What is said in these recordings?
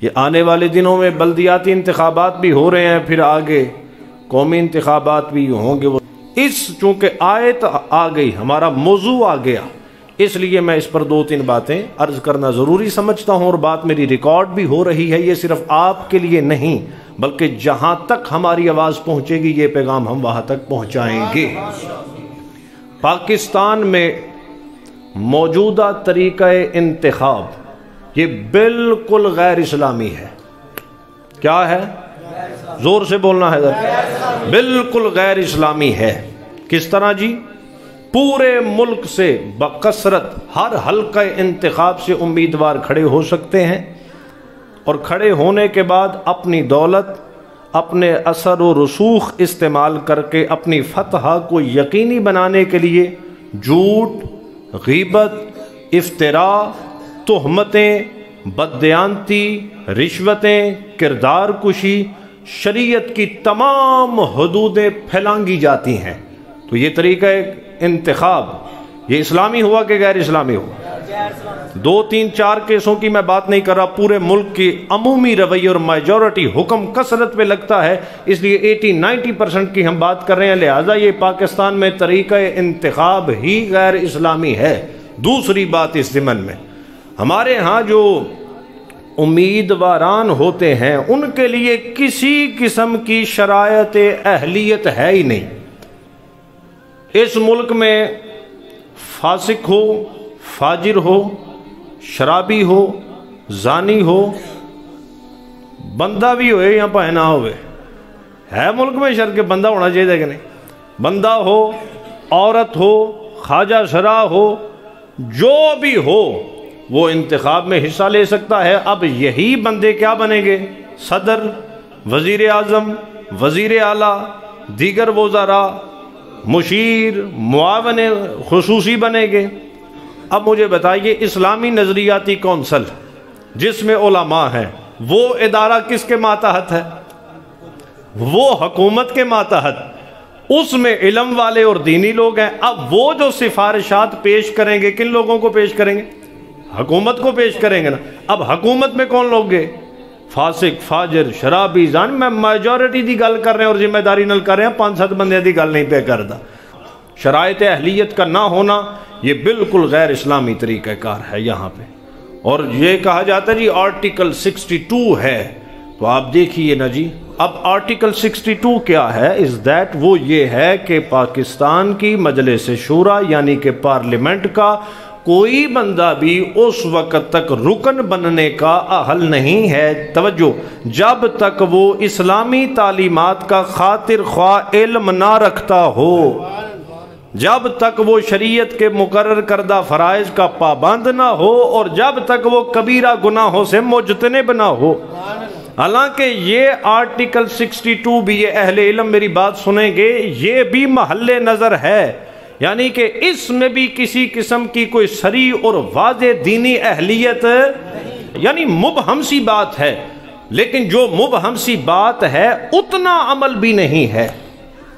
یہ آنے والے دنوں میں بلدیاتی انتخابات بھی ہو رہے ہیں، پھر آگے قومی انتخابات بھی ہوں گے۔ وہ چونکہ آیت آ گئی، ہمارا موضوع آ گیا، اس لیے میں اس پر دو تین باتیں عرض کرنا ضروری سمجھتا ہوں، اور بات میری ریکارڈ بھی ہو رہی ہے۔ یہ صرف آپ کے لیے نہیں بلکہ جہاں تک ہماری آواز پہنچے گی یہ پیغام ہم وہاں تک پہنچائیں گے۔ پاکستان میں موجودہ طریقہ انتخاب یہ بالکل غیر اسلامی ہے۔ کیا ہے؟ زور سے بولنا ہے ذرا۔ بالکل غیر اسلامی ہے۔ کس طرح جی؟ پورے ملک سے بکثرت ہر حلقہ انتخاب سے امیدوار کھڑے ہو سکتے ہیں، اور کھڑے ہونے کے بعد اپنی دولت، اپنے اثر و رسوخ استعمال کر کے اپنی فتح کو یقینی بنانے کے لیے جھوٹ، غیبت، افتراء، تہمتیں، بددیانتی، رشوتیں، کردار کشی، شریعت کی تمام حدودیں پھیلانگی جاتی ہیں۔ تو یہ طریقہ انتخاب یہ اسلامی ہوا کہ غیر اسلامی ہوا؟ دو تین چار کیسوں کی میں بات نہیں کر رہا، پورے ملک کی عمومی رویہ اور میجورٹی حکم کثرت پہ لگتا ہے، اس لیے 80-90% کی ہم بات کر رہے ہیں، لہٰذا یہ پاکستان میں طریقہ انتخاب ہی غیر اسلامی ہے۔ دوسری بات اس ضمن میں، ہمارے ہاں جو امیدواران ہوتے ہیں ان کے لیے کسی قسم کی شرائط اہلیت ہے ہی نہیں۔ اس ملک میں فاسق ہو، فاجر ہو، شرابی ہو، زانی ہو، بندہ بھی ہوئے یا پائے نہ ہوئے، ہے ملک میں شرط کہ بندہ ہونا چاہیے کہ نہیں؟ بندہ ہو، عورت ہو، خواجہ سرا ہو، جو بھی ہو وہ انتخاب میں حصہ لے سکتا ہے۔ اب یہی بندے کیا بنیں گے؟ صدر، وزیر اعظم، وزیر اعلیٰ، دیگر وزراء، مشیر، معاون خصوصی بنیں گے۔ اب مجھے بتائیے، اسلامی نظریاتی کونسل جس میں علماء ہیں، وہ ادارہ کس کے ماتحت ہے؟ وہ حکومت کے ماتحت، اس میں علم والے اور دینی لوگ ہیں۔ اب وہ جو سفارشات پیش کریں گے کن لوگوں کو پیش کریں گے؟ حکومت کو پیش کریں گے نا۔ اب حکومت میں کون لوگ گے؟ فاسق، فاجر، شرابی، زانی۔ میں میجورٹی دی گل کر رہے ہیں اور ذمہ داری نل کر رہے ہیں، 5-7 بندے دی گل نہیں پہ کرتا۔ شرائط اہلیت کا نہ ہونا یہ بالکل غیر اسلامی طریقہ کار ہے یہاں پہ۔ اور یہ کہا جاتا ہے جی آرٹیکل 62 ہے، تو آپ دیکھیے نا جی، اب آرٹیکل 62 کیا ہے؟ وہ یہ ہے کہ پاکستان کی مجلس شورا یعنی کہ پارلیمنٹ کا کوئی بندہ بھی اس وقت تک رکن بننے کا اہل نہیں ہے، توجہ، جب تک وہ اسلامی تعلیمات کا خاطر خواہ علم نہ رکھتا ہو، جب تک وہ شریعت کے مقرر کردہ فرائض کا پابند نہ ہو، اور جب تک وہ کبیرہ گناہوں سے مجتنب نہ ہو۔ حالانکہ یہ آرٹیکل 62 بھی، یہ اہل علم میری بات سنیں گے، یہ بھی محل نظر ہے، یعنی کہ اس میں بھی کسی قسم کی کوئی صریح اور واضح دینی اہلیت یعنی مبہم سی بات ہے، لیکن جو مبہم سی بات ہے اتنا عمل بھی نہیں ہے۔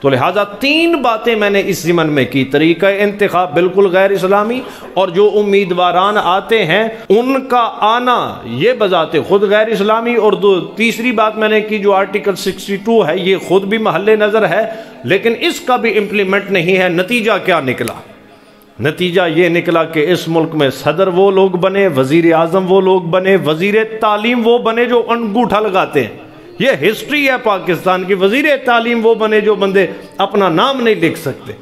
تو لہٰذا 3 باتیں میں نے اس ضمن میں کی، طریقہ انتخاب بالکل غیر اسلامی، اور جو امیدواران آتے ہیں ان کا آنا یہ بذات خود غیر اسلامی، اور تیسری بات میں نے کی جو آرٹیکل 62 ہے یہ خود بھی محل نظر ہے، لیکن اس کا بھی امپلیمنٹ نہیں ہے۔ نتیجہ کیا نکلا؟ نتیجہ یہ نکلا کہ اس ملک میں صدر وہ لوگ بنے، وزیر اعظم وہ لوگ بنے، وزیر تعلیم وہ بنے جو انگوٹھا لگاتے ہیں۔ یہ ہسٹری ہے پاکستان کی۔ وزیر تعلیم وہ بنے جو بندے اپنا نام نہیں لکھ سکتے۔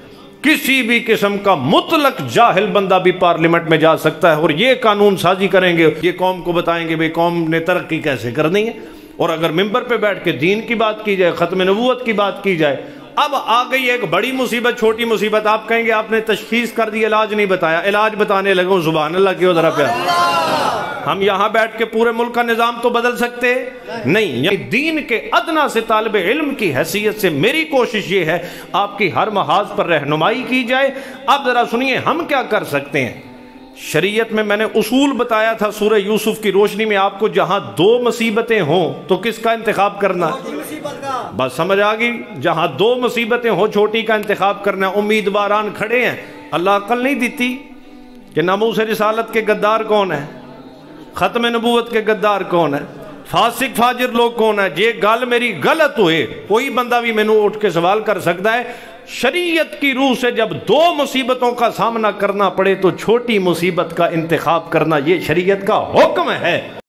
کسی بھی قسم کا مطلق جاہل بندہ بھی پارلیمنٹ میں جا سکتا ہے، اور یہ قانون سازی کریں گے، یہ قوم کو بتائیں گے بھئی قوم نے ترقی کیسے کرنی ہے۔ اور اگر ممبر پہ بیٹھ کے دین کی بات کی جائے، ختم نبوت کی بات کی جائے، اب آ گئی ایک بڑی مصیبت، چھوٹی مصیبت۔ آپ کہیں گے آپ نے تشخیص کر دی، علاج نہیں بتایا۔ علاج بتانے لگوں، سبحان اللہ کیوں ذرا پیار۔ ہم یہاں بیٹھ کے پورے ملک کا نظام تو بدل سکتے نہیں، یعنی دین کے ادنا سے طالب علم کی حیثیت سے میری کوشش یہ ہے آپ کی ہر محاذ پر رہنمائی کی جائے۔ اب ذرا سنیے ہم کیا کر سکتے ہیں۔ شریعت میں نے اصول بتایا تھا سورہ یوسف کی روشنی میں آپ کو، جہاں 2 مصیبتیں ہوں تو کس کا انتخاب کرنا؟ بس سمجھ آ گئی، جہاں 2 مصیبتیں ہوں چھوٹی کا انتخاب کرنا۔ امیدواران کھڑے ہیں، اللہ عقل نہیں دیتی کہ ناموس رسالت کے غدار کون ہے، ختم نبوت کے غدار کون ہے، فاسق فاجر لوگ کون ہے؟ جے گل میری غلط ہوئے کوئی بندہ بھی مینوں اٹھ کے سوال کر سکتا ہے۔ شریعت کی روح سے جب دو مصیبتوں کا سامنا کرنا پڑے تو چھوٹی مصیبت کا انتخاب کرنا یہ شریعت کا حکم ہے۔